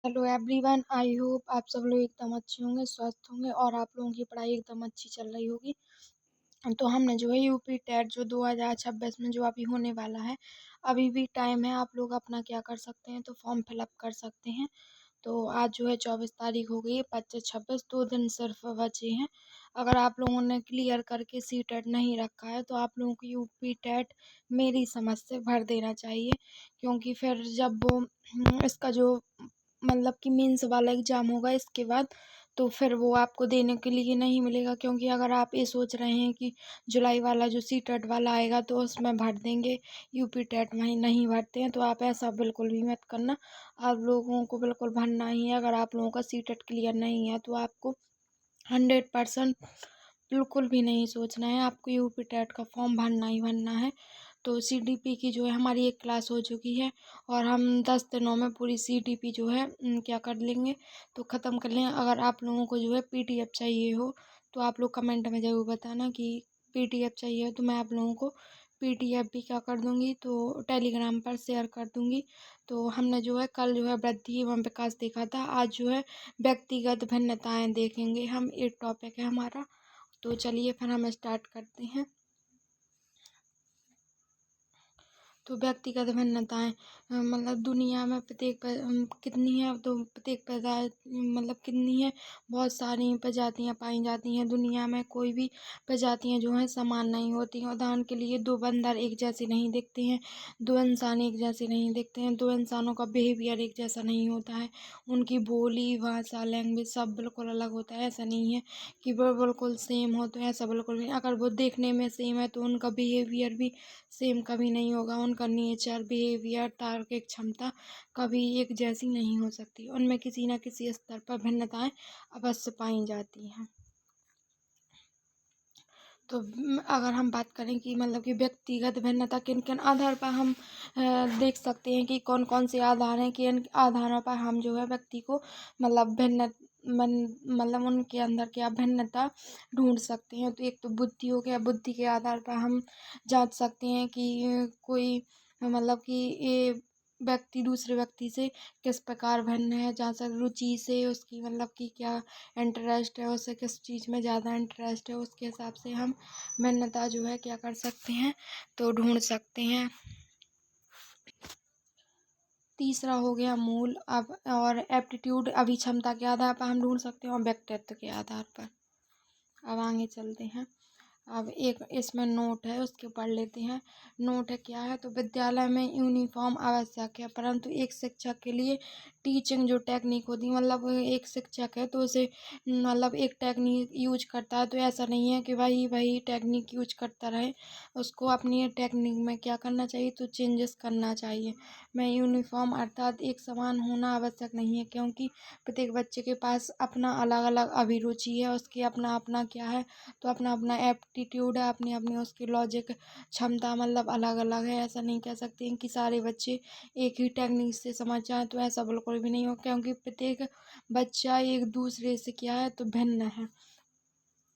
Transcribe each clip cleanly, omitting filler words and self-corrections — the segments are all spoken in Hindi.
हेलो एवरीवन, आई होप आप सब लोग एकदम अच्छे होंगे, स्वस्थ होंगे और आप लोगों की पढ़ाई एकदम अच्छी चल रही होगी। तो हमने जो है यूपी टेट जो 2026 में जो अभी होने वाला है, अभी भी टाइम है। आप लोग अपना क्या कर सकते हैं, तो फॉर्म फिलअप कर सकते हैं। तो आज जो है 24 तारीख हो गई है, 25 26 2 दिन सिर्फ बचे हैं। अगर आप लोगों ने क्लियर करके सी टेट नहीं रखा है तो आप लोगों को यूपी टेट मेरी समझ से भर देना चाहिए, क्योंकि फिर जब वो इसका जो मतलब कि मेंस वाला एग्ज़ाम होगा इसके बाद, तो फिर वो आपको देने के लिए नहीं मिलेगा। क्योंकि अगर आप ये सोच रहे हैं कि जुलाई वाला जो सी टेट वाला आएगा तो उसमें भर देंगे, यूपी टेट में नहीं भरते हैं, तो आप ऐसा बिल्कुल भी मत करना। आप लोगों को बिल्कुल भरना ही है। अगर आप लोगों का सी टेट क्लियर नहीं है तो आपको 100% बिल्कुल भी नहीं सोचना है, आपको यूपी टेट का फॉर्म भरना ही भरना है। तो सीडीपी की जो है हमारी एक क्लास हो चुकी है और हम 10 दिनों में पूरी सीडीपी जो है क्या कर लेंगे, तो ख़त्म कर लेंगे। अगर आप लोगों को जो है पीडीएफ चाहिए हो तो आप लोग कमेंट में ज़रूर बताना कि पीडीएफ चाहिए हो, तो मैं आप लोगों को पीडीएफ भी क्या कर दूँगी, तो टेलीग्राम पर शेयर कर दूँगी। तो हमने जो है कल जो है वृद्धि एवं विकास देखा था, आज जो है व्यक्तिगत भिन्नताएं देखेंगे हम, एक टॉपिक है हमारा। तो चलिए फिर हम स्टार्ट करते हैं। तो व्यक्तिगत भिन्नताएं मतलब दुनिया में कितनी है, तो प्रत्येक मतलब कितनी है, बहुत सारी प्रजातियां पाई जाती हैं दुनिया में। कोई भी प्रजातियां जो हैं समान नहीं होती हैं। उदाहरण के लिए दो बंदर एक जैसे नहीं दिखते हैं, दो इंसान एक जैसे नहीं दिखते हैं, दो इंसानों का बिहेवियर एक जैसा नहीं होता है, उनकी बोली भाषा लैंग्वेज सब बिल्कुल अलग होता है। ऐसा नहीं है कि वो बिल्कुल सेम हो, तो ऐसा बिल्कुल नहीं। अगर वो देखने में सेम है तो उनका बिहेवियर भी सेम कभी नहीं होगा। उनका नेचर बिहेवियर तार्किक क्षमता कभी एक जैसी नहीं हो सकती। उनमें किसी न किसी स्तर पर भिन्नताएं अवश्य पाई जाती हैं। तो अगर हम बात करें कि मतलब कि व्यक्तिगत भिन्नता किन किन आधार पर हम देख सकते हैं कि कौन कौन से आधार हैं, कि इन आधारों पर हम जो है व्यक्ति को मतलब मतलब उनके अंदर क्या भिन्नता ढूंढ सकते हैं। तो एक तो बुद्धि हो गया, बुद्धि के आधार पर हम जांच सकते हैं कि कोई मतलब कि ये व्यक्ति दूसरे व्यक्ति से किस प्रकार भिन्न है। जहाँ तक रुचि से उसकी मतलब कि क्या इंटरेस्ट है, उसे किस चीज़ में ज़्यादा इंटरेस्ट है, उसके हिसाब से हम भिन्नता जो है क्या कर सकते हैं, तो ढूंढ सकते हैं। तीसरा हो गया मूल अब और एप्टीट्यूड, अभी क्षमता के आधार पर हम ढूंढ सकते हैं और व्यक्तित्व के आधार पर। अब आगे चलते हैं। अब एक इसमें नोट है, उसके पढ़ लेते हैं। नोट है क्या है, तो विद्यालय में यूनिफॉर्म आवश्यक है, परंतु एक शिक्षक के लिए टीचिंग जो टेक्निक होती है, मतलब एक शिक्षक है तो उसे मतलब एक टेक्निक यूज करता है, तो ऐसा नहीं है कि वही वही टेक्निक यूज करता रहे। उसको अपनी टेक्निक में क्या करना चाहिए, तो चेंजेस करना चाहिए। मैं यूनिफॉर्म अर्थात एक समान होना आवश्यक नहीं है, क्योंकि प्रत्येक बच्चे के पास अपना अलग अलग अभिरुचि है, उसकी अपना अपना क्या है, तो अपना अपना एप्टीट्यूड है, अपनी अपनी उसकी लॉजिक क्षमता मतलब अलग अलग है। ऐसा नहीं कह सकते हैं कि सारे बच्चे एक ही टेक्निक से समझ जाएं, तो ऐसा बिल्कुल भी नहीं हो, क्योंकि प्रत्येक बच्चा एक दूसरे से क्या है, तो भिन्न है।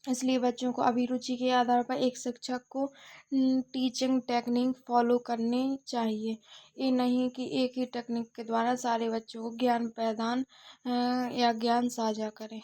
इसलिए बच्चों को अभिरुचि के आधार पर एक शिक्षक को टीचिंग टेक्निक फॉलो करनी चाहिए। ये नहीं कि एक ही टेक्निक के द्वारा सारे बच्चों को ज्ञान प्रदान या ज्ञान साझा करें।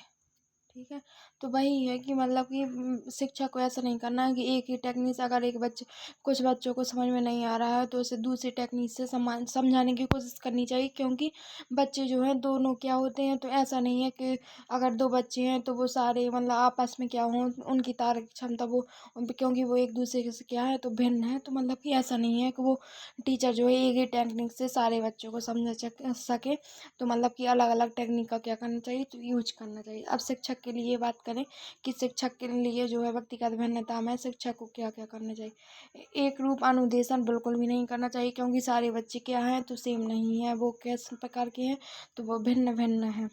ठीक है, तो वही है कि मतलब कि शिक्षा को ऐसा नहीं करना है कि एक ही टेक्निक से अगर एक बच्चे कुछ बच्चों को समझ में नहीं आ रहा है तो उसे दूसरी टेक्निक से समझाने की कोशिश करनी चाहिए। क्योंकि बच्चे जो हैं दोनों क्या होते हैं, तो ऐसा नहीं है कि अगर दो बच्चे हैं तो वो सारे मतलब आपस में क्या हों, उनकी तार्किक क्षमता वो क्योंकि वो एक दूसरे से क्या है, तो भिन्न है, तो मतलब कि ऐसा नहीं है कि वो टीचर जो है एक ही टेक्निक से सारे बच्चों को समझा सके। तो मतलब कि अलग अलग टेक्निक का क्या करना चाहिए, तो यूज करना चाहिए। अब शिक्षक के लिए बात करें कि शिक्षक के लिए जो है व्यक्तिगत भिन्नता में शिक्षक को क्या क्या करना चाहिए। एक रूप अनुदेशन बिल्कुल भी नहीं करना चाहिए, क्योंकि सारे बच्चे क्या हैं, तो सेम नहीं है, वो किस प्रकार के हैं, तो वो भिन्न भिन्न है।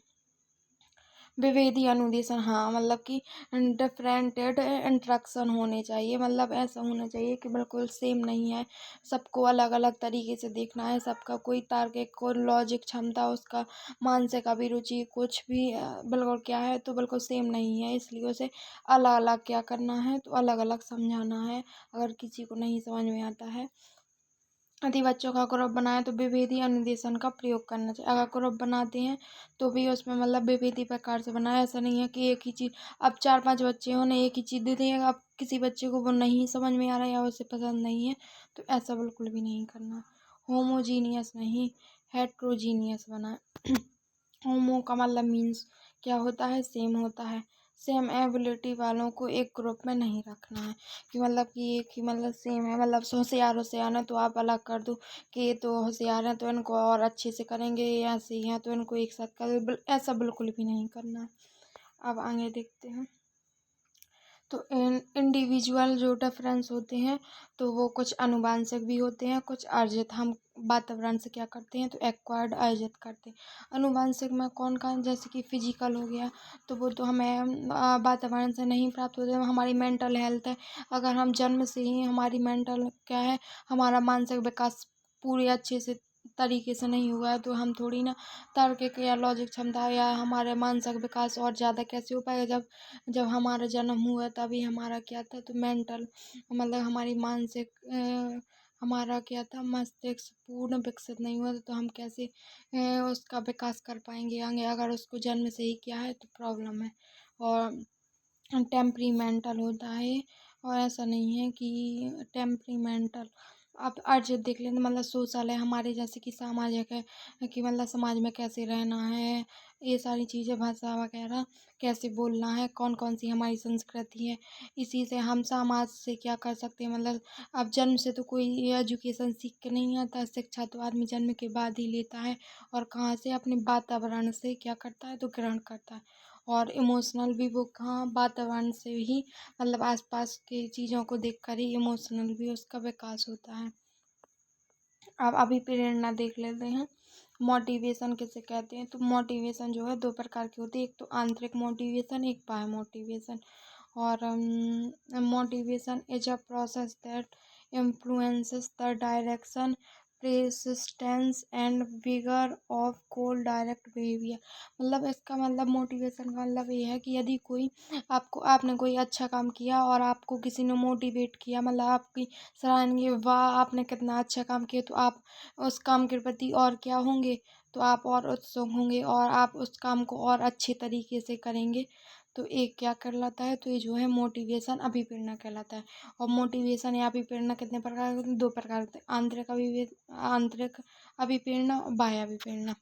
विभेदी अनुदेशन, हाँ मतलब कि डिफरेंटेड इंस्ट्रक्शन होने चाहिए, मतलब ऐसा होना चाहिए कि बिल्कुल सेम नहीं है, सबको अलग अलग तरीके से देखना है। सबका कोई तार्किक को लॉजिक क्षमता, उसका मानसिक अभिरुचि कुछ भी बिल्कुल क्या है, तो बिल्कुल सेम नहीं है। इसलिए उसे अलग अलग क्या करना है, तो अलग अलग समझाना है अगर किसी को नहीं समझ में आता है। यदि बच्चों का ग्रुप बनाए तो विभेदी अनुदेशन का प्रयोग करना चाहिए। अगर ग्रुप बनाते हैं तो भी उसमें मतलब विभेदी प्रकार से बनाए, ऐसा नहीं है कि एक ही चीज़, अब 4-5 बच्चे हैं उन्हें एक ही चीज़ दे दी है, अब किसी बच्चे को वो नहीं समझ में आ रहा है या उसे पसंद नहीं है, तो ऐसा बिल्कुल भी नहीं करना। होमोजीनियस नहीं, हेट्रोजीनियस बनाए। होमो का मतलब मीन्स क्या होता है, सेम होता है। सेम एबिलिटी वालों को एक ग्रुप में नहीं रखना है, कि मतलब कि एक ही मतलब सेम है, मतलब होशियार होशियार है तो आप अलग कर दो कि ये तो होशियार हैं तो इनको और अच्छे से करेंगे, ये ऐसे ही हैं तो इनको एक साथ कर दो, ऐसा बिल्कुल भी नहीं करना है। अब आगे देखते हैं। तो इंडिविजुअल जो डिफरेंस होते हैं तो वो कुछ अनुवांशिक भी होते हैं, कुछ अर्जित। हम वातावरण से क्या करते हैं, तो एक्वायर्ड अर्जित करते हैं। अनुवांशिक में कौन कौन, जैसे कि फिजिकल हो गया, तो वो तो हमें वातावरण से नहीं प्राप्त होते, हमारी मेंटल हेल्थ है। अगर हम जन्म से ही हमारी मेंटल क्या है, हमारा मानसिक विकास पूरे अच्छे से तरीके से नहीं हुआ है तो हम थोड़ी ना तार्किक या लॉजिक क्षमता या हमारे मानसिक विकास और ज़्यादा कैसे हो पाएगा। जब जब हमारा जन्म हुआ तभी हमारा क्या था, तो मेंटल मतलब हमारी मानसिक हमारा क्या था, मस्तिष्क पूर्ण विकसित नहीं हुआ तो हम कैसे उसका विकास कर पाएंगे आगे, अगर उसको जन्म से ही क्या है तो प्रॉब्लम है। और टेम्परीमेंटल होता है, और ऐसा नहीं है कि टेम्परीमेंटल। आप अर्जित देख लेते मतलब सोशल है, हमारे जैसे कि सामाजिक है, कि मतलब समाज में कैसे रहना है, ये सारी चीज़ें, भाषा वगैरह कैसे बोलना है, कौन कौन सी हमारी संस्कृति है, इसी से हम समाज से क्या कर सकते हैं। मतलब अब जन्म से तो कोई एजुकेशन सीख के नहीं आता, शिक्षा तो आदमी जन्म के बाद ही लेता है, और कहाँ से, अपने वातावरण से क्या करता है, तो ग्रहण करता है। और इमोशनल भी वो कहाँ, वातावरण से ही मतलब आसपास की चीज़ों को देखकर ही इमोशनल भी उसका विकास होता है। अब अभी प्रेरणा देख लेते हैं। मोटिवेशन किसे कहते हैं, तो मोटिवेशन जो है दो प्रकार की होती है, एक तो आंतरिक मोटिवेशन, एक बाह्य मोटिवेशन। और motivation is a process that influences the direction, persistence and vigor of goal direct behaviour. मतलब इसका मतलब मोटिवेशन का मतलब ये है कि यदि कोई आपने कोई अच्छा काम किया और आपको किसी ने मोटिवेट किया, मतलब आपकी सराहनीय, वाह आपने कितना अच्छा काम किया, तो आप उस काम के प्रति और क्या होंगे, तो आप और उत्सुक होंगे और आप उस काम को और अच्छे तरीके से करेंगे। तो एक क्या कहलाता है, तो ये जो है मोटिवेशन अभिप्रेरणा कहलाता है। और मोटिवेशन या अभिप्रेरणा कितने प्रकार के होते हैं, दो प्रकार होते हैं, आंतरिक अभिप्रेरणा और बाह्य अभिप्रेरणा।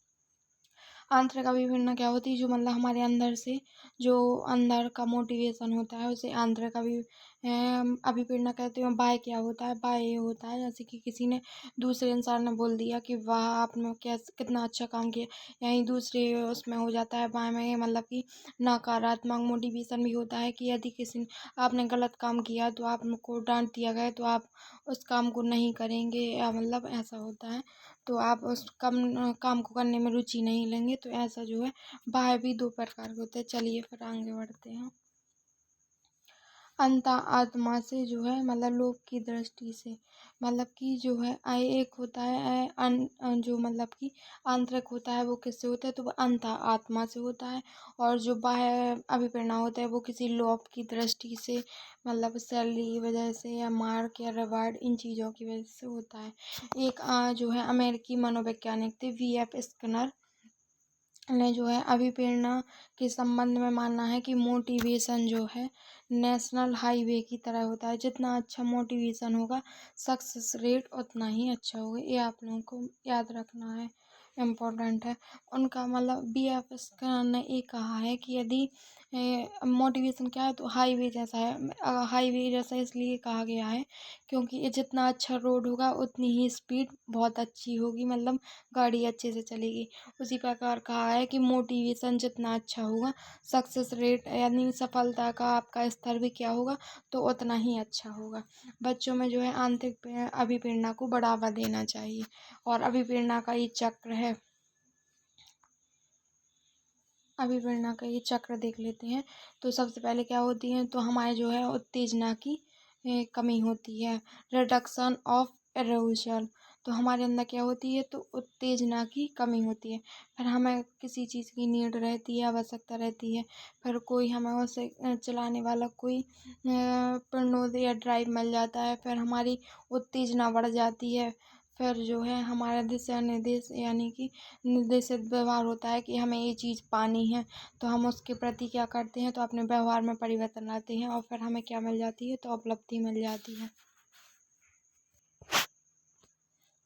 आंतरिक अभिप्रेरणा क्या होती है, जो मतलब हमारे अंदर से जो अंदर का मोटिवेशन होता है उसे आंतरिक अभिप्रेरणा कहते हैं। बाह्य क्या होता है, बाह्य ये होता है जैसे कि किसी ने, दूसरे इंसान ने बोल दिया कि वाह आपने कैसे कितना अच्छा काम किया, यहीं दूसरे उसमें हो जाता है बाह्य में, मतलब कि नकारात्मक मोटिवेशन भी होता है, कि यदि किसी ने आपने गलत काम किया तो आपको डांट दिया गया तो आप उस काम को नहीं करेंगे, या मतलब ऐसा होता है, तो आप उस काम को करने में रुचि नहीं लेंगे, तो ऐसा जो है। बाह्य भी दो प्रकार के होते हैं। चलिए फिर आगे बढ़ते हैं। अंत आत्मा से जो है मतलब लोक की दृष्टि से, मतलब कि जो है एक होता है जो मतलब कि आंतरिक होता है वो किससे होता है, तो वो अंत आत्मा से होता है। और जो बाह्य अभिप्रेरणा होता है वो किसी लोक की दृष्टि से, मतलब सैलरी की वजह से या मार्क या रिवार्ड, इन चीज़ों की वजह से होता है। एक जो है अमेरिकी मनोवैज्ञानिक थे V.F. स्किनर ने जो है अभिप्रेरणा के संबंध में मानना है कि मोटिवेशन जो है नेशनल हाईवे की तरह होता है, जितना अच्छा मोटिवेशन होगा सक्सेस रेट उतना ही अच्छा होगा। ये आप लोगों को याद रखना है, इम्पोर्टेंट है। उनका मतलब B.F. स्किनर ने ये कहा है कि यदि मोटिवेशन क्या है, तो हाईवे जैसा है। हाईवे जैसा इसलिए कहा गया है क्योंकि ये जितना अच्छा रोड होगा उतनी ही स्पीड बहुत अच्छी होगी, मतलब गाड़ी अच्छे से चलेगी। उसी प्रकार कहा है कि मोटिवेशन जितना अच्छा होगा सक्सेस रेट यानी सफलता का आपका स्तर भी क्या होगा, तो उतना ही अच्छा होगा। बच्चों में जो है आंतरिक अभिप्रेरणा को बढ़ावा देना चाहिए। और अभिप्रेरणा का ये चक्र है, अभिप्रेरणा का ये चक्र देख लेते हैं। तो सबसे पहले क्या होती है, तो हमारे जो है उत्तेजना की कमी होती है, रिडक्शन ऑफ एरोusal। तो हमारे अंदर क्या होती है, तो उत्तेजना की कमी होती है। फिर हमें किसी चीज़ की नीड रहती है, आवश्यकता रहती है, फिर कोई हमें उसे चलाने वाला कोई प्रनोद या ड्राइव मिल जाता है, फिर हमारी उत्तेजना बढ़ जाती है। फिर जो है हमारा दिशा निर्देश यानी कि निर्देशित व्यवहार होता है कि हमें ये चीज़ पानी है, तो हम उसके प्रति क्या करते हैं, तो अपने व्यवहार में परिवर्तन लाते हैं और फिर हमें क्या मिल जाती है, तो उपलब्धि मिल जाती है।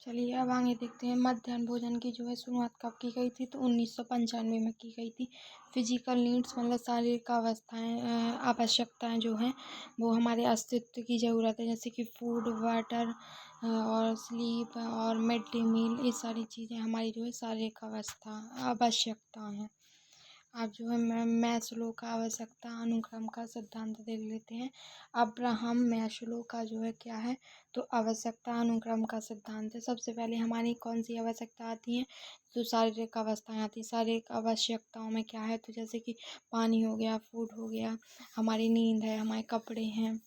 चलिए अब आगे देखते हैं। मध्याह्न भोजन की जो है शुरुआत कब की गई थी, तो 1995 में की गई थी। फिजिकल नीड्स मतलब शारीरिक अवस्थाएं आवश्यकताएं जो हैं वो हमारे अस्तित्व की ज़रूरत है, जैसे कि फूड, वाटर और स्लीप और मिड डे मील, ये सारी चीज़ें हमारी जो है शारीरिक अवस्था आवश्यकता हैं। आप जो है मैस्लो का आवश्यकता अनुक्रम का सिद्धांत देख लेते हैं। अब्राहम मैस्लो का जो है क्या है, तो आवश्यकता अनुक्रम का सिद्धांत है। सबसे पहले हमारी कौन सी आवश्यकता आती है, तो शारीरिक अवस्थाएं आती हैं। शारीरिक आवश्यकताओं में क्या है, तो जैसे कि पानी हो गया, फूड हो गया, हमारी नींद है, हमारे कपड़े हैं,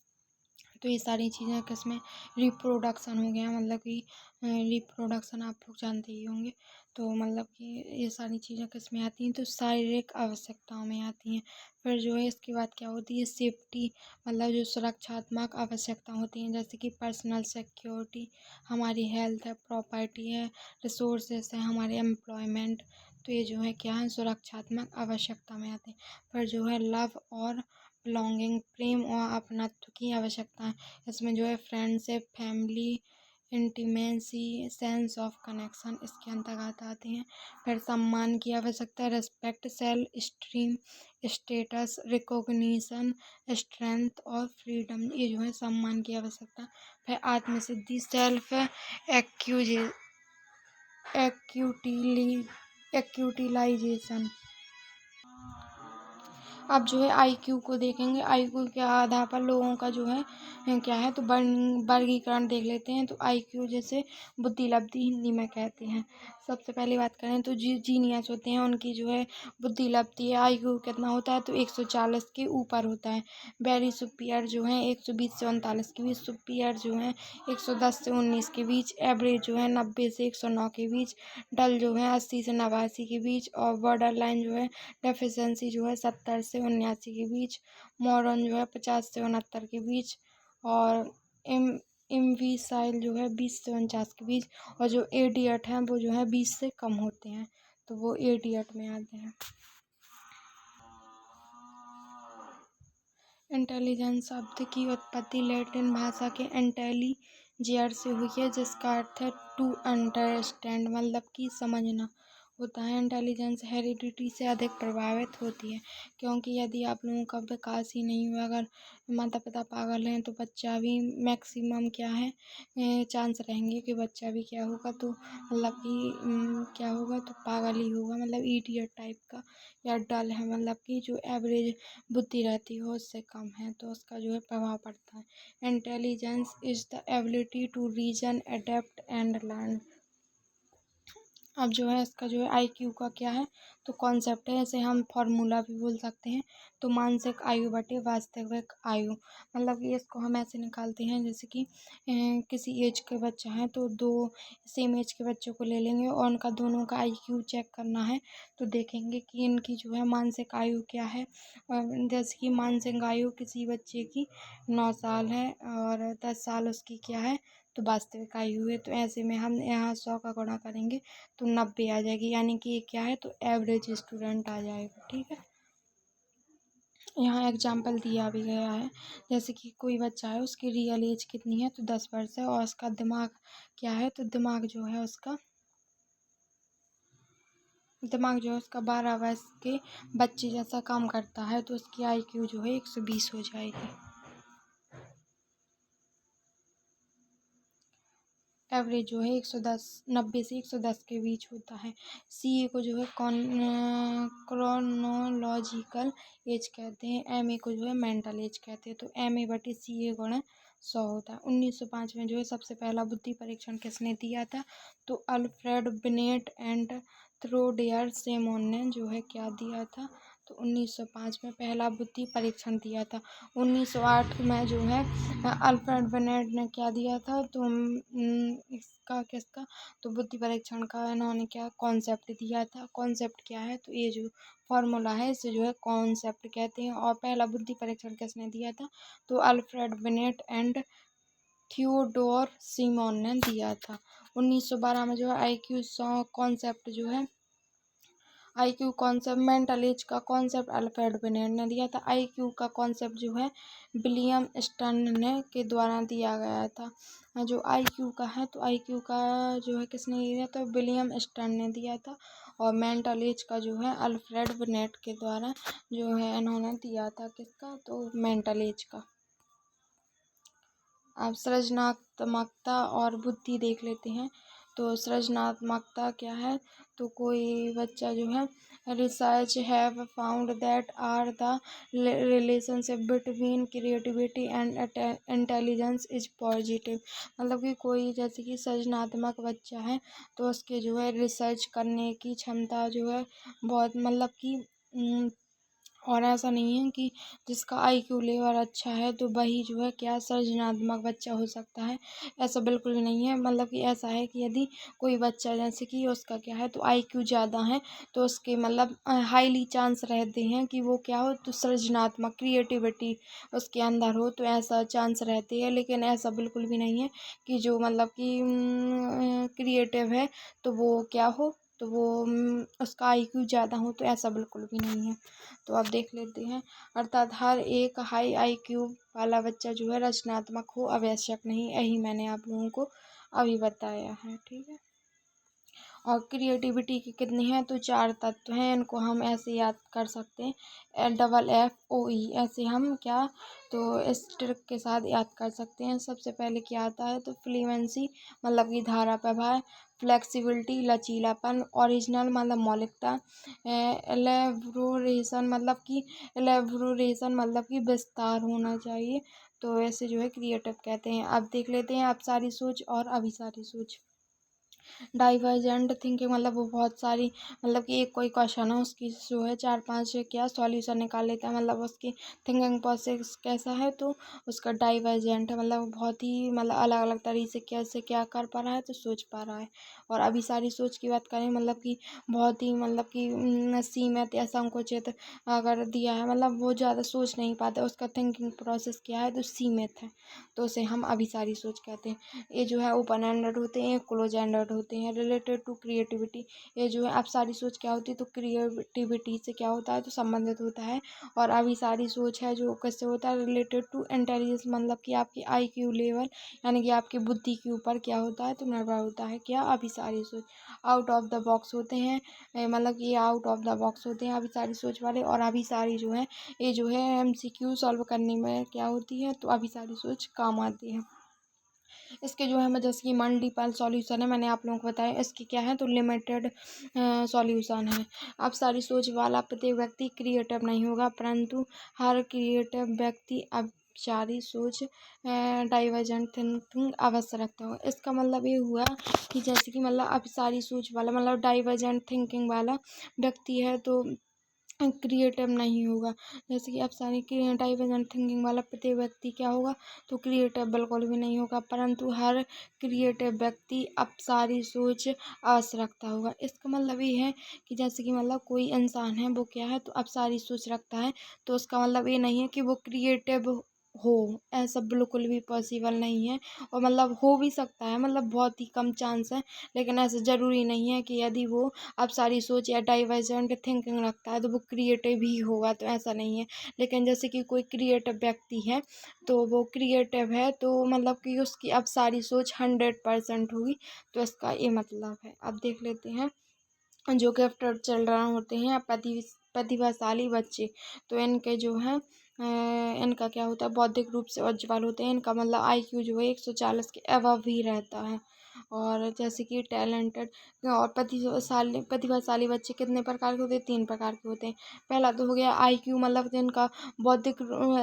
तो ये सारी चीज़ें किसमें, रिप्रोडक्शन हो गया, मतलब कि रिप्रोडक्शन आप लोग जानते ही होंगे। तो मतलब कि ये सारी चीज़ें किसमें आती हैं, तो शारीरिक आवश्यकताओं में आती हैं। फिर जो है इसके बाद क्या होती है, सेफ्टी मतलब जो सुरक्षात्मक आवश्यकता होती हैं, जैसे कि पर्सनल सिक्योरिटी, हमारी हेल्थ है, प्रॉपर्टी है, रिसोर्सेस है, हमारे एम्प्लॉयमेंट, तो ये जो है क्या है, सुरक्षात्मक आवश्यकता में आते हैं। फिर जो है लव और बिलोंगिंग प्रेम और अपनत्व की आवश्यकताएं, इसमें जो है friendship, family, intimacy, sense of connection इसके अंतर्गत आते हैं। फिर सम्मान की आवश्यकता, respect, self esteem, status, recognition, strength और फ्रीडम, ये जो है सम्मान की आवश्यकता। फिर आत्मसिद्धि, सेल्फ एक्यूजे एक्यूटिली एक्यूटिलाइजेशन। अब जो है आईक्यू को देखेंगे। आईक्यू के आधार पर लोगों का जो है क्या है, तो वर्गीकरण देख लेते हैं। तो आईक्यू जैसे बुद्धि लब्धि हिंदी में कहते हैं। सबसे पहले बात करें तो जीनियस होते हैं, उनकी जो है बुद्धि लब्धि है, आईक्यू कितना होता है, तो 140 के ऊपर होता है। वेरी सुपियर जो है 120 से 39 के बीच, सुपियर जो है 110 से 19 के बीच, एवरेज जो है 90 से 109 के बीच, डल जो है 80 से 89 के बीच, और बॉर्डर लाइन जो है डेफिशिएंसी जो है 70 से 79 के बीच, मॉडर्न जो है 50 से 69 के बीच, और इम इम्वीसाइल जो है 20 से 49 के बीच, और जो एडियट हैं वो जो है 20 से कम होते हैं, तो वो एडियट में आते हैं। इंटेलिजेंस शब्द की उत्पत्ति लैटिन भाषा के इंटेलिजेर से हुई है, जिसका अर्थ है टू अंडरस्टैंड मतलब कि समझना होता है। इंटेलिजेंस हेरिडिटी से अधिक प्रभावित होती है, क्योंकि यदि आप लोगों का विकास ही नहीं हुआ, अगर माता पिता पागल हैं तो बच्चा भी मैक्सिमम क्या है, चांस रहेंगे कि बच्चा भी क्या होगा, तो मतलब कि क्या होगा, तो पागल ही होगा, मतलब इडियट टाइप का, या डल है मतलब कि जो एवरेज बुद्धि रहती हो उससे कम है, तो उसका जो है प्रभाव पड़ता है। Intelligence is the ability to reason, adapt and learn. अब जो है इसका जो है आईक्यू का क्या है, तो कॉन्सेप्ट है, इसे हम फॉर्मूला भी बोल सकते हैं। तो मानसिक आयु बटे वास्तविक आयु, मतलब कि इसको हम ऐसे निकालते हैं, जैसे कि किसी एज के बच्चा है तो दो सेम एज के बच्चों को ले लेंगे और उनका दोनों का आईक्यू चेक करना है, तो देखेंगे कि इनकी जो है मानसिक आयु क्या है। जैसे कि मानसिक आयु किसी बच्चे की 9 साल है और 10 साल उसकी क्या है, तो वास्तविक आयु है। तो ऐसे में हम यहाँ 100 का गुणा करेंगे तो 90 आ जाएगी, यानी कि ये क्या है, तो एवरेज स्टूडेंट आ जाएगा। ठीक है, यहाँ एग्जाम्पल दिया भी गया है, जैसे कि कोई बच्चा है उसकी रियल एज कितनी है, तो 10 वर्ष है, और उसका दिमाग क्या है, तो दिमाग जो है उसका 12 वर्ष के बच्चे जैसा काम करता है, तो उसकी आईक्यू जो है 120 हो जाएगी। एवरेज जो है 110, 90 से 110 के बीच होता है। सीए को जो है क्रोनोलॉजिकल एज कहते हैं, एमए को जो है मेंटल एज कहते हैं। तो एमए बटे सीए गुणा 100 होता है। 1905 में जो है सबसे पहला बुद्धि परीक्षण किसने दिया था, तो अल्फ्रेड बिनेट एंड थ्रोडेयर सेमोन ने जो है क्या दिया था, तो 1905 में पहला बुद्धि परीक्षण दिया था। 1908 में जो है अल्फ्रेड बिनेट ने क्या दिया था, तो इसका किसका, तो बुद्धि परीक्षण का इन्होंने क्या कॉन्सेप्ट दिया था। कॉन्सेप्ट क्या है, तो ये जो फॉर्मूला है इसे जो है कॉन्सेप्ट कहते हैं। और पहला बुद्धि परीक्षण किसने दिया था, तो Alfred Binet and Theodore Simon ने दिया था। 1912 में जो है आईक्यू कॉन्सेप्ट जो है आईक्यू कॉन्सेप्ट मेंटल एज का कॉन्सेप्ट अल्फ्रेड बिनेट ने दिया था। आईक्यू का कॉन्सेप्ट जो है विलियम स्टर्न ने के द्वारा दिया गया था। जो आईक्यू का है तो आईक्यू का जो है किसने दिया था, विलियम स्टर्न ने दिया था। और मेंटल एज का जो है अल्फ्रेड बिनेट के द्वारा जो है इन्होंने दिया था। किसका, तो मेंटल एज का। अब सृजनात्मकता और बुद्धि देख लेते हैं। तो सृजनात्मकता क्या है, तो कोई बच्चा जो है research have found that are the relationship between creativity and intelligence is positive. मतलब कि कोई जैसे कि सृजनात्मक बच्चा है तो उसके जो है रिसर्च करने की क्षमता जो है बहुत मतलब कि और ऐसा नहीं है कि जिसका आईक्यू लेवल अच्छा है तो वही जो है क्या सृजनात्मक बच्चा हो सकता है, ऐसा बिल्कुल भी नहीं है। मतलब कि ऐसा है कि यदि कोई बच्चा जैसे कि उसका क्या है तो आईक्यू ज़्यादा है तो उसके मतलब हाईली चांस रहते हैं कि वो क्या हो तो सृजनात्मक क्रिएटिविटी उसके अंदर हो, तो ऐसा चांस रहते हैं। लेकिन ऐसा बिल्कुल भी नहीं है कि जो मतलब कि क्रिएटिव है तो वो क्या हो तो वो उसका आईक्यू ज़्यादा हो, तो ऐसा बिल्कुल भी नहीं है। तो अब देख लेते हैं, अर्थात हर एक हाई आईक्यू वाला बच्चा जो है रचनात्मक हो आवश्यक नहीं, यही मैंने आप लोगों को अभी बताया है। ठीक है। और क्रिएटिविटी की कितनी है, तो 4 तत्व हैं, इनको हम ऐसे याद कर सकते हैं FFOE, ऐसे हम क्या तो इस ट्रिक के साथ याद कर सकते हैं। सबसे पहले क्या आता है तो फ्लुएंसी मतलब कि धारा प्रवाह, फ्लेक्सिबिलिटी लचीलापन, ओरिजिनल मतलब मौलिकता, एलेबोरेशन मतलब कि विस्तार होना चाहिए। तो ऐसे जो है क्रिएटिव कहते हैं। अब देख लेते हैं अब सारी सोच और अभी सारी सोच। डाइवर्जेंट थिंकिंग मतलब वो बहुत सारी मतलब कि एक कोई क्वेश्चन है उसकी जो है 4-5 क्या सॉल्यूशन निकाल लेता है, मतलब उसकी थिंकिंग प्रोसेस कैसा है तो उसका डाइवर्जेंट है, मतलब बहुत ही मतलब अलग अलग तरीके से कैसे क्या कर पा रहा है तो सोच पा रहा है। और अभी सारी सोच की बात करें मतलब कि बहुत ही मतलब कि सीमित या संकुचित अगर दिया है मतलब वो ज़्यादा सोच नहीं पाता, उसका थिंकिंग प्रोसेस क्या है तो सीमित है, तो उसे हम अभी सारी सोच कहते हैं। ये जो है ओपन एंडेड होते हैं, क्लोज एंडेड होते हैं। रिलेटेड टू क्रिएटिविटी, ये जो है अब सारी सोच क्या होती है तो क्रिएटिविटी से क्या होता है तो संबंधित होता है। और अभी सारी सोच है जो कैसे होता है रिलेटेड टू इंटेलिजेंस, मतलब कि आपकी आईक्यू लेवल यानी कि आपकी बुद्धि के ऊपर क्या होता है तो निर्भर होता है क्या अभी सारी सोच। आउट ऑफ द बॉक्स होते हैं, मतलब कि ये आउट ऑफ द बॉक्स होते हैं अभी सारी सोच वाले। और अभी सारी जो है ये जो है MCQ सॉल्व करने में क्या होती है तो अभी सारी सोच काम आती है। इसके जो है जैसे कि मल्टीपल सॉल्यूशन है, मैंने आप लोगों को बताया इसकी क्या है तो लिमिटेड सॉल्यूशन है। अब सारी सोच वाला प्रत्येक व्यक्ति क्रिएटिव नहीं होगा, परंतु हर क्रिएटिव व्यक्ति अब सारी सोच डाइवर्जेंट थिंकिंग अवश्य रखता हो। इसका मतलब ये हुआ कि जैसे कि मतलब अब सारी सोच वाला मतलब डाइवर्जेंट थिंकिंग वाला व्यक्ति है तो क्रिएटिव नहीं होगा। जैसे कि अब सारी डाइवर्जेंट थिंकिंग वाला प्रत्येक व्यक्ति क्या होगा तो क्रिएटिव बिल्कुल भी नहीं होगा, परंतु हर क्रिएटिव व्यक्ति अब सारी सोच आस रखता होगा। इसका मतलब ये है कि जैसे कि मतलब कोई इंसान है वो क्या है तो अब सारी सोच रखता है, तो उसका मतलब ये नहीं है कि वो क्रिएटिव हो, ऐसा बिल्कुल भी पॉसिबल नहीं है। और मतलब हो भी सकता है, मतलब बहुत ही कम चांस है, लेकिन ऐसा ज़रूरी नहीं है कि यदि वो अब सारी सोच या डाइवर्जेंट थिंकिंग रखता है तो वो क्रिएटिव ही होगा, तो ऐसा नहीं है। लेकिन जैसे कि कोई क्रिएटिव व्यक्ति है तो वो क्रिएटिव है तो मतलब कि उसकी अब सारी सोच 100% होगी, तो इसका ये मतलब है। अब देख लेते हैं जो गिफ्टेड चिल्ड्रन होते हैं प्रतिभाशाली बच्चे, तो इनके जो है इनका क्या होता है बौद्धिक रूप से उज्ज्वल होते हैं, इनका मतलब IQ जो है 140 के अबव ही रहता है। और जैसे कि टैलेंटेड और प्रतिभाशाली बच्चे कितने प्रकार के होते हैं, 3 प्रकार के होते हैं। पहला तो हो गया IQ मतलब जिनका बौद्धिक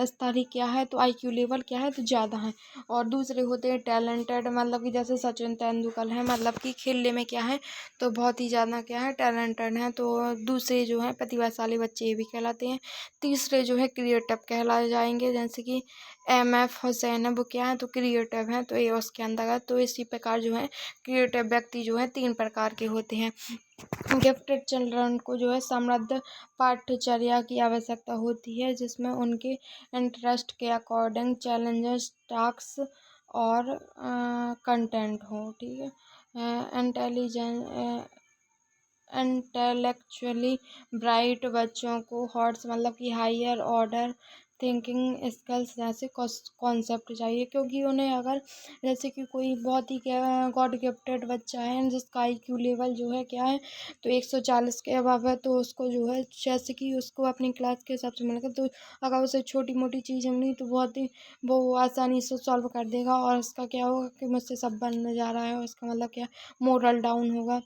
स्तर ही क्या है तो IQ लेवल क्या है तो ज़्यादा है। और दूसरे होते हैं टैलेंटेड, मतलब कि जैसे सचिन तेंदुलकर है, मतलब कि खेलने में क्या है तो बहुत ही ज़्यादा क्या है टैलेंटेड हैं, तो दूसरे जो हैं प्रतिभाशाली बच्चे ये भी कहलाते हैं। तीसरे जो है क्रिएटिव कहलाए जाएंगे, जैसे कि MF हुसैन है वो क्या है तो क्रिएटिव हैं, तो ये उसके अंतर्गत। तो इसी प्रकार जो है क्रिएटिव व्यक्ति जो है 3 प्रकार के होते हैं। गिफ्टेड चिल्ड्रन को जो है समृद्ध पाठ्यचर्या की आवश्यकता होती है, जिसमें उनके इंटरेस्ट के अकॉर्डिंग चैलेंजेस टास्क और कंटेंट हो, ठीक है। इंटेलेक्चुअली ब्राइट बच्चों को हॉट्स मतलब कि हायर ऑर्डर थिंकिंग स्किल्स जैसे कॉन्सेप्ट चाहिए, क्योंकि उन्हें अगर जैसे कि कोई बहुत ही गॉड गिफ्टेड बच्चा है जिसका IQ लेवल जो है क्या है तो 140 के अबव है, तो उसको जो है जैसे कि उसको अपनी क्लास के हिसाब से मिलेगा, तो अगर उसे छोटी मोटी चीज़ें मिली तो बहुत ही वो आसानी से सॉल्व कर देगा। और उसका क्या होगा कि मुझसे सब बनने जा रहा है, उसका मतलब क्या मोरल डाउन होगा।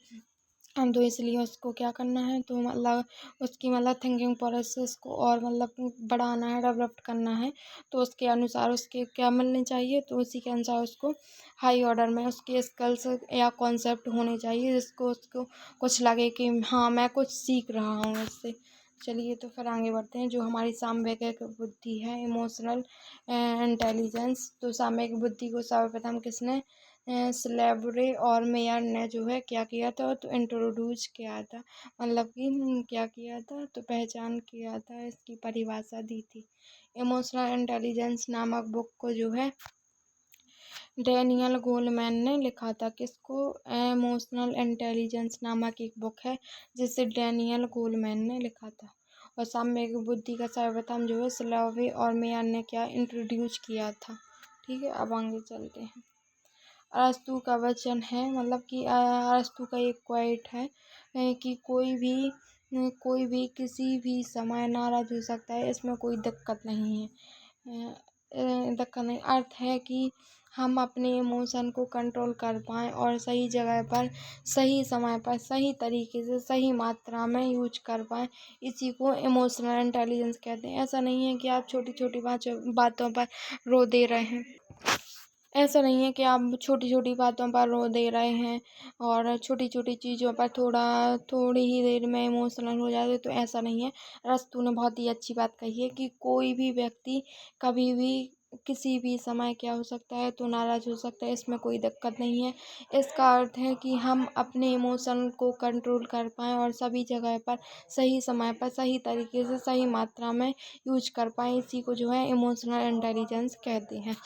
हम तो इसलिए उसको क्या करना है तो मतलब उसकी मतलब थिंकिंग प्रोसेस को और मतलब बढ़ाना है, डेवलप करना है। तो उसके अनुसार उसके क्या मिलने चाहिए, तो उसी के अनुसार उसको हाई ऑर्डर में उसके स्किल्स या कॉन्सेप्ट होने चाहिए जिसको उसको कुछ लगे कि हाँ मैं कुछ सीख रहा हूँ इससे। चलिए तो फिर आगे बढ़ते हैं। जो हमारी सामवेगिक बुद्धि है, इमोशनल इंटेलिजेंस, तो सामवेगिक बुद्धि को सर्वप्रथम किसने स्लेवरे और मेयर ने जो है क्या किया था तो इंट्रोड्यूस किया था, मतलब कि क्या किया था तो पहचान किया था, इसकी परिभाषा दी थी। इमोशनल इंटेलिजेंस नामक बुक को जो है डैनियल गोलमैन ने लिखा था। किसको? इमोशनल इंटेलिजेंस नामक एक बुक है जिसे डैनियल गोलमैन ने लिखा था। और सामयिक बुद्धि का सर्वप्रथम जो है स्लेवरे और मेयर ने क्या इंट्रोड्यूस किया था। ठीक है, अब आगे चलते हैं। अरस्तु का वचन है, मतलब कि अरस्तु का एक क्वाइट है कि कोई भी किसी भी समय नाराज हो सकता है, इसमें कोई दिक्कत नहीं है। दिक्कत नहीं, अर्थ है कि हम अपने इमोशन को कंट्रोल कर पाएँ और सही जगह पर सही समय पर सही तरीके से सही मात्रा में यूज कर पाएँ, इसी को इमोशनल इंटेलिजेंस कहते हैं। ऐसा नहीं है कि आप छोटी छोटी बातों पर रो दे रहे हैं, ऐसा नहीं है कि आप छोटी छोटी बातों पर रो दे रहे हैं और छोटी छोटी चीज़ों पर थोड़ी ही देर में इमोशनल हो जाते, तो ऐसा नहीं है। अरस्तु ने बहुत ही अच्छी बात कही है कि कोई भी व्यक्ति कभी भी किसी भी समय क्या हो सकता है तो नाराज़ हो सकता है, इसमें कोई दिक्कत नहीं है। इसका अर्थ है कि हम अपने इमोशन को कंट्रोल कर पाएँ और सभी जगह पर सही समय पर सही तरीके से सही मात्रा में यूज कर पाएँ, इसी को जो है इमोशनल इंटेलिजेंस कहते हैं।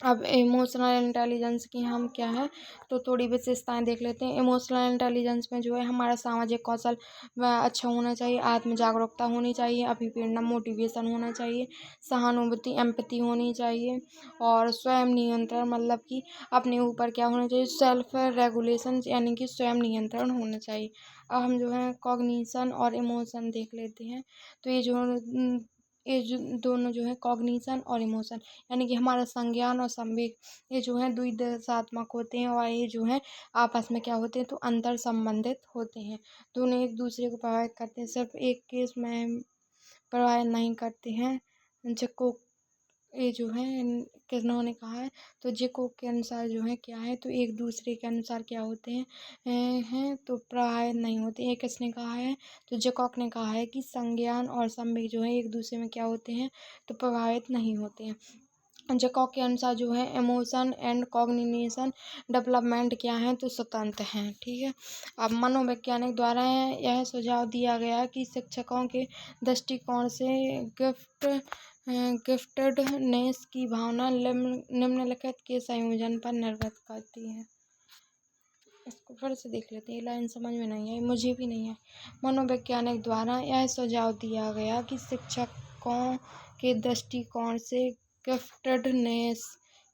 अब इमोशनल इंटेलिजेंस की हम क्या है तो थोड़ी विशेषताएं देख लेते हैं। इमोशनल इंटेलिजेंस में जो है हमारा सामाजिक कौशल अच्छा होना चाहिए, आत्म जागरूकता होनी चाहिए, अभिप्रेरणा मोटिवेशन होना चाहिए, सहानुभूति एम्पैथी होनी चाहिए और स्वयं नियंत्रण मतलब कि अपने ऊपर क्या होना चाहिए सेल्फ रेगुलेशन यानी कि स्वयं नियंत्रण होना चाहिए। अब हम जो है कॉग्निशन और इमोशन देख लेते हैं। तो ये जो दोनों जो है कॉग्निशन और इमोशन यानी कि हमारा संज्ञान और संवेग, ये जो है द्विदिशात्मक होते हैं और ये जो है आपस में क्या होते हैं तो अंतर संबंधित होते हैं। दोनों एक दूसरे को प्रभावित करते हैं, सिर्फ एक केस में प्रभावित नहीं करते हैं। जिको ये जो है किन्होंने कहा है तो जिको के अनुसार जो है क्या है तो एक दूसरे के अनुसार क्या होते हैं तो प्रभावित नहीं होते। ये किसने कहा है तो जैकॉक ने कहा है कि संज्ञान और संवेग जो है एक दूसरे में क्या होते हैं तो प्रभावित नहीं होते हैं। जैकॉक के अनुसार जो है इमोशन एंड कॉग्निशन डेवलपमेंट क्या है तो स्वतंत्र हैं। ठीक है, अब मनोवैज्ञानिक द्वारा यह सुझाव दिया गया कि शिक्षकों के दृष्टिकोण से गिफ्टेडनेस की भावना निम्नलिखित के संयोजन पर निर्भर करती है। इसको फिर से देख लेते हैं, ये लाइन समझ में नहीं आई, मुझे भी नहीं है। मनोवैज्ञानिक द्वारा यह सुझाव दिया गया कि शिक्षकों के दृष्टिकोण से गिफ्टेडनेस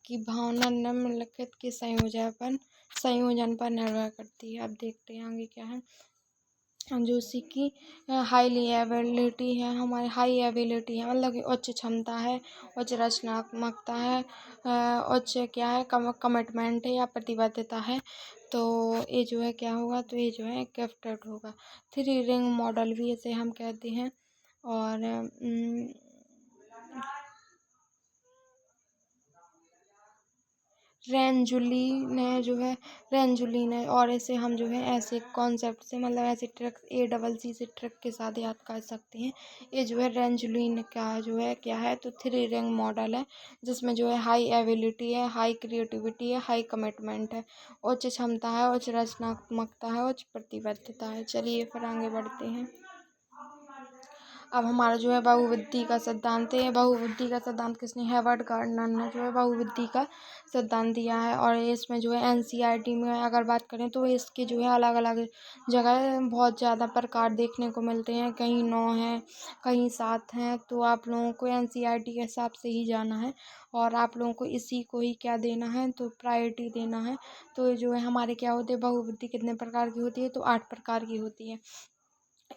की भावना निम्नलिखित के संयोजन पर निर्भर करती है। अब देखते हैं आगे क्या है। जो की हाईली एबिलिटी है, हमारी हाई एबिलिटी है मतलब कि उच्च क्षमता है, उच्च रचनात्मकता है, उच्च क्या है कमिटमेंट है या प्रतिबद्धता है, तो ये जो है क्या होगा तो ये जो है गिफ्टेड होगा। 3 रिंग मॉडल भी इसे हम कहते हैं। और रेंजुली ने और इसे हम जो है ऐसे कॉन्सेप्ट से मतलब ऐसे ट्रिक ACC से ट्रिक के साथ याद कर सकते हैं। ये जो है रेंजुलिन का जो है क्या है तो 3 रिंग मॉडल है जिसमें जो है हाई एबिलिटी है, हाई क्रिएटिविटी है, हाई कमिटमेंट है, उच्च क्षमता है, उच्च रचनात्मकता है, उच्च प्रतिबद्धता है। चलिए फिर आगे बढ़ते हैं। अब हमारा जो है बहुबुद्धि का सिद्धांत है। बहुबुद्धि का सिद्धांत किसने, हेवर्ड गार्डनर ने जो है बहुबुद्धि का सिद्धांत दिया है। और इसमें जो है एनसीईआरटी में अगर बात करें तो इसके जो है अलग अलग जगह बहुत ज़्यादा प्रकार देखने को मिलते हैं, कहीं 9 हैं, कहीं 7 हैं। तो आप लोगों को एनसीईआरटी के हिसाब से ही जाना है और आप लोगों को इसी को ही क्या देना है, तो प्रायोरिटी देना है। तो जो है हमारे क्या होते हैं, बहुबुद्धि कितने प्रकार की होती है, तो 8 प्रकार की होती है।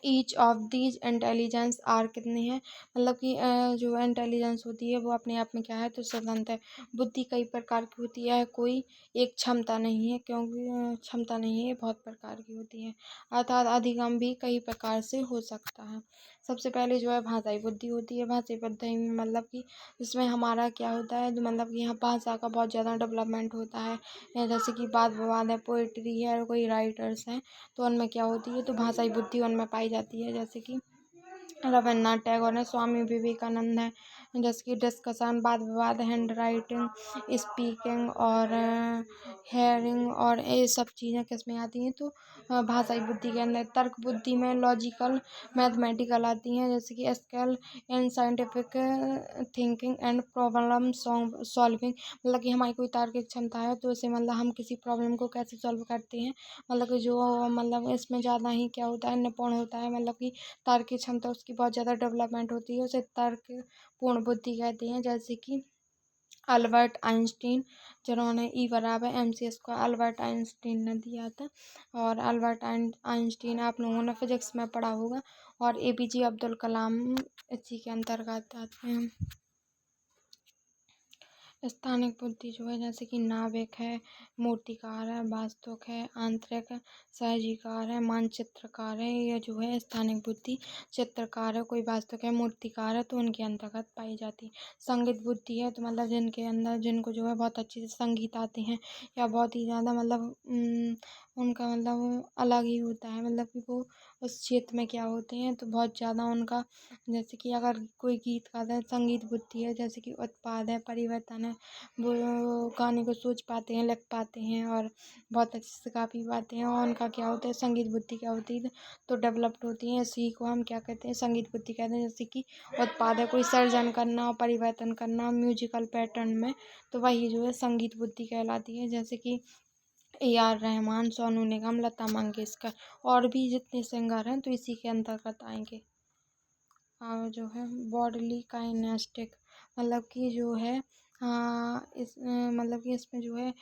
Each of these intelligence are कितनी है, मतलब कि जो इंटेलिजेंस होती है वो अपने आप में क्या है, तो स्वतंत्र है। बुद्धि कई प्रकार की होती है, कोई एक क्षमता नहीं है, क्योंकि क्षमता नहीं है, बहुत प्रकार की होती है। अर्थात अधिगम भी कई प्रकार से हो सकता है। सबसे पहले जो है भाषाई बुद्धि होती है। भाषाई बुद्धि में मतलब कि इसमें हमारा क्या होता है, तो मतलब कि यहाँ भाषा का बहुत ज़्यादा डेवलपमेंट होता है। जैसे कि वाद विवाद है, पोइट्री है, और कोई राइटर्स हैं, तो उनमें क्या होती है, तो भाषाई बुद्धि उनमें पाई जाती है। जैसे कि रविन्द्रनाथ टैगोर है, स्वामी विवेकानंद है, जैसे कि डिस्कशन, वाद विवाद, हैंड राइटिंग, स्पीकिंग और हेयरिंग, और ये सब चीज़ें किस में आती हैं, तो भाषाई बुद्धि के अंदर। तर्क बुद्धि में लॉजिकल, मैथमेटिकल आती हैं, जैसे कि skill in scientific thinking and problem solving, मतलब कि हमारी कोई तार्किक क्षमता है, तो इसे मतलब हम किसी प्रॉब्लम को कैसे सॉल्व करते हैं, मतलब कि जो मतलब इसमें ज़्यादा ही क्या होता है, निपुण होता है, मतलब कि तार्किक क्षमता उसकी बहुत ज़्यादा डेवलपमेंट होती है, उसे तर्कपूर्ण बुद्धि कहते हैं। जैसे कि अल्बर्ट आइंस्टीन, जिन्होंने E=mc को अल्बर्ट आइंस्टीन ने दिया था। और अल्बर्ट आइंस्टीन आप लोगों ने फिजिक्स में पढ़ा होगा। और APJ अब्दुल कलाम इसी के अंतर्गत आते हैं। स्थानिक बुद्धि जो है, जैसे कि नाविक है, मूर्तिकार है, वास्तुक है, आंतरिक सहजीकार है, मानचित्रकार है, ये जो है स्थानिक बुद्धि। चित्रकार है, कोई वास्तुक है, मूर्तिकार है, तो उनके अंतर्गत पाई जाती है। संगीत बुद्धि है, तो मतलब जिनके अंदर, जिनको जो है बहुत अच्छे से संगीत आते हैं, या बहुत ही ज़्यादा मतलब उनका मतलब अलग ही होता है, मतलब कि वो उस क्षेत्र में क्या होते हैं, तो बहुत ज़्यादा उनका, जैसे कि अगर कोई गीत गाता है, संगीत बुद्धि है। जैसे कि उत्पाद है, परिवर्तन है, वो गाने को सोच पाते हैं, लिख पाते हैं, और बहुत अच्छे से गा भी पाते हैं, और उनका क्या होता है, संगीत बुद्धि क्या होती है, तो डेवलप्ड होती है। इसी को हम क्या कहते हैं, संगीत बुद्धि कहते हैं। जैसे कि उत्पाद है, कोई सर्जन करना और परिवर्तन करना म्यूजिकल पैटर्न में, तो वही जो है संगीत बुद्धि कहलाती है। जैसे कि AR रहमान, सोनू निगम, लता मंगेशकर, और भी जितने सिंगर हैं, तो इसी के अंतर्गत आएंगे। और जो है बॉडली काइनेस्टिक, मतलब कि जो है मतलब कि इसमें जो है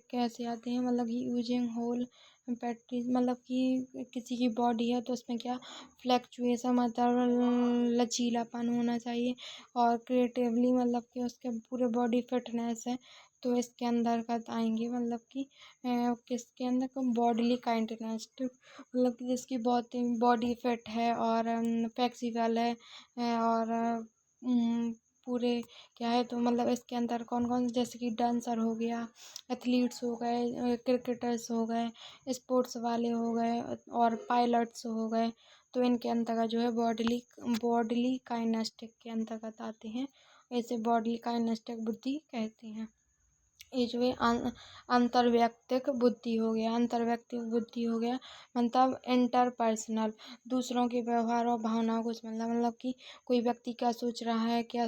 कैसे आते हैं, मतलब कि यूजिंग होल प्रैक्टिस, मतलब कि किसी की बॉडी है, तो उसमें क्या फ्लैक्चुएशन, मतलब लचीलापन होना चाहिए। और क्रिएटिवली, मतलब कि उसके पूरे बॉडी फिटनेस है, तो इसके अंतर्गत आएंगे। मतलब कि किसके अंदर, बॉडली काइनेस्टिक, मतलब कि जिसकी बहुत बॉडी फिट है और फ्लेक्सिबल है, और पूरे क्या है, तो मतलब इसके अंदर कौन कौन, जैसे कि डांसर हो गया, एथलीट्स हो गए, क्रिकेटर्स हो गए, स्पोर्ट्स वाले हो गए, और पायलट्स हो गए, तो इनके अंतर्गत जो है बॉडली काइनेस्टिक के अंतर्गत आते हैं। ऐसे बॉडली काइनेस्टिक बुद्धि कहते हैं। ये जो है अंतर्वैयक्तिक बुद्धि हो गया। अंतर्वैयक्तिक बुद्धि हो गया मतलब इंटरपर्सनल, दूसरों के व्यवहार और भावनाओं को समझना, मतलब कि कोई व्यक्ति क्या सोच रहा है, क्या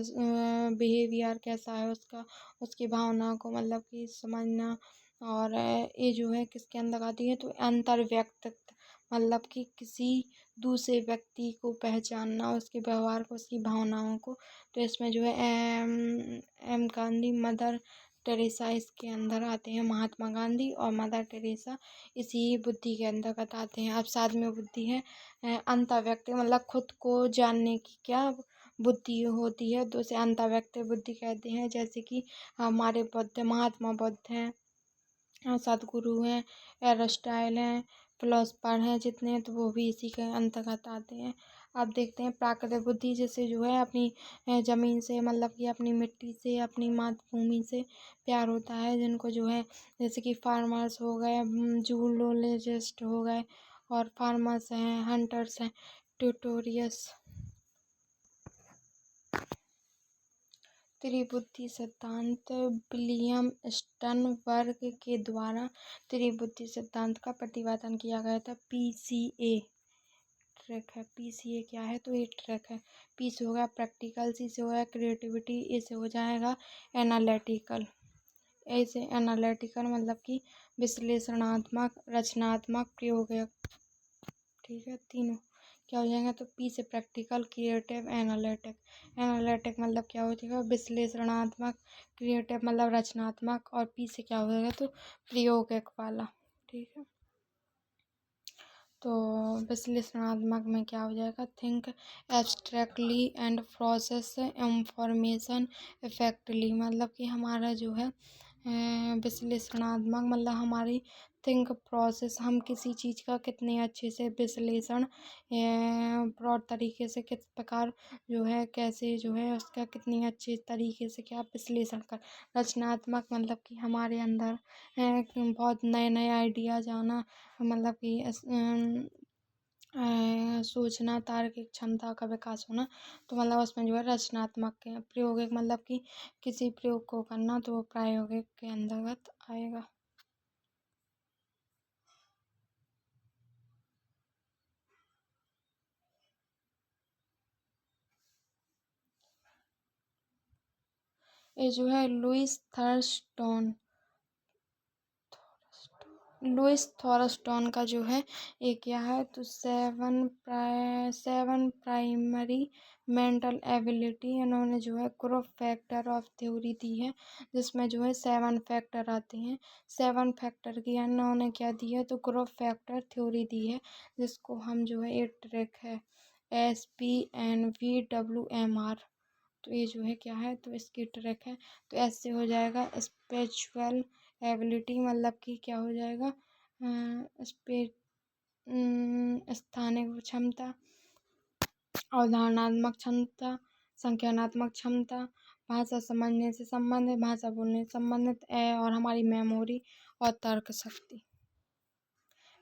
बिहेवियर कैसा है उसका, उसकी भावनाओं को मतलब कि समझना। और ये जो है किसके अंदर आती है, तो अंतर्वैयक्तिक, मतलब कि किसी दूसरे व्यक्ति को पहचानना, उसके व्यवहार को, उसकी भावनाओं को। तो इसमें जो है एम गांधी, मदर टेरेसा इसके अंदर आते हैं। महात्मा गांधी और मदर टेरेसा इसी बुद्धि के अंतर्गत आते हैं। अब साथ में बुद्धि है अंतर्वैयक्तिक, मतलब खुद को जानने की क्या बुद्धि होती है, तो उसे अंतर्वैयक्तिक बुद्धि कहते हैं। जैसे कि हमारे बुद्ध, महात्मा बुद्ध हैं, सदगुरु हैं, एरिस्टाइल हैं, फिलोसफर हैं जितने, तो वो भी इसी के अंतर्गत आते हैं। अब देखते हैं प्राकृतिक बुद्धि, जिससे जो है अपनी ज़मीन से, मतलब कि अपनी मिट्टी से, अपनी मातृभूमि से प्यार होता है, जिनको जो है जैसे कि फार्मर्स हो गए, जूलॉजिस्ट हो गए, और फार्मर्स हैं, हंटर्स हैं, ट्यूटोरियस। त्रिबुद्धि सिद्धांत, विलियम स्टर्नबर्ग के द्वारा त्रिबुद्धि सिद्धांत का प्रतिपादन किया गया था। PCA ट्रैक है। पी से ये क्या है, तो ये ट्रैक है। पी से हो गया प्रैक्टिकल, सी से हो गया क्रिएटिविटी, ए से हो जाएगा एनालिटिकल। ए से एनालिटिकल मतलब कि विश्लेषणात्मक, रचनात्मक, प्रयोगक। ठीक है, तीनों क्या हो जाएगा, तो पी से प्रैक्टिकल, क्रिएटिव, एनालिटिक। एनालिटिक मतलब क्या हो जाएगा, विश्लेषणात्मक, क्रिएटिव मतलब रचनात्मक, और पी से क्या हो जाएगा, तो प्रयोगक वाला। ठीक है, तो विश्लेषणात्मक में क्या हो जाएगा, think abstractly and process information effectively. मतलब कि हमारा जो है विश्लेषणात्मक मतलब हमारी थिंक प्रोसेस, हम किसी चीज़ का कितने अच्छे से विश्लेषण ब्रॉड तरीके से किस प्रकार जो है, कैसे जो है उसका कितनी अच्छे तरीके से क्या विश्लेषण कर। रचनात्मक मतलब कि हमारे अंदर बहुत नए नए आइडियाज आना, मतलब कि सोचना, तार्किक क्षमता का विकास होना। तो मतलब उसमें जो है रचनात्मक के। प्रायोगिक मतलब कि किसी प्रयोग को करना, तो वो प्रायोगिक के अंतर्गत आएगा। ये जो है लुइस थॉरस्टोन का जो है ये क्या है, तो सेवन प्राइमरी मेंटल एबिलिटी, इन्होंने जो है ग्रुप फैक्टर ऑफ थ्योरी दी है, जिसमें जो है 7 फैक्टर आते हैं। 7 फैक्टर की इन्होंने क्या दी है, तो ग्रुप फैक्टर थ्योरी दी है, जिसको हम जो है, ये ट्रैक है SPNVWMR। तो ये जो है क्या है, तो इसकी ट्रैक है। तो ऐसे हो जाएगा स्पिरिचुअल एबिलिटी मतलब कि क्या हो जाएगा, स्पे स्थानिक क्षमता, अवधारणात्मक क्षमता, संज्ञानात्मक क्षमता, भाषा समझने से संबंधित, भाषा बोलने से संबंधित, और हमारी मेमोरी और तर्क शक्ति।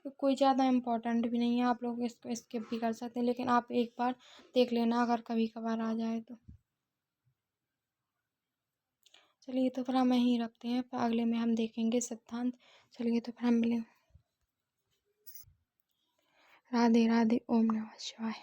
तो कोई ज़्यादा इम्पोर्टेंट भी नहीं है, आप लोग इसको स्किप भी कर सकते हैं, लेकिन आप एक बार देख लेना अगर कभी कभार आ जाए तो। चलिए, तो फिर हम यहीं रखते हैं, फिर अगले में हम देखेंगे सिद्धांत। चलिए, तो फिर हम मिलें। राधे राधे, ओम नमः शिवाय।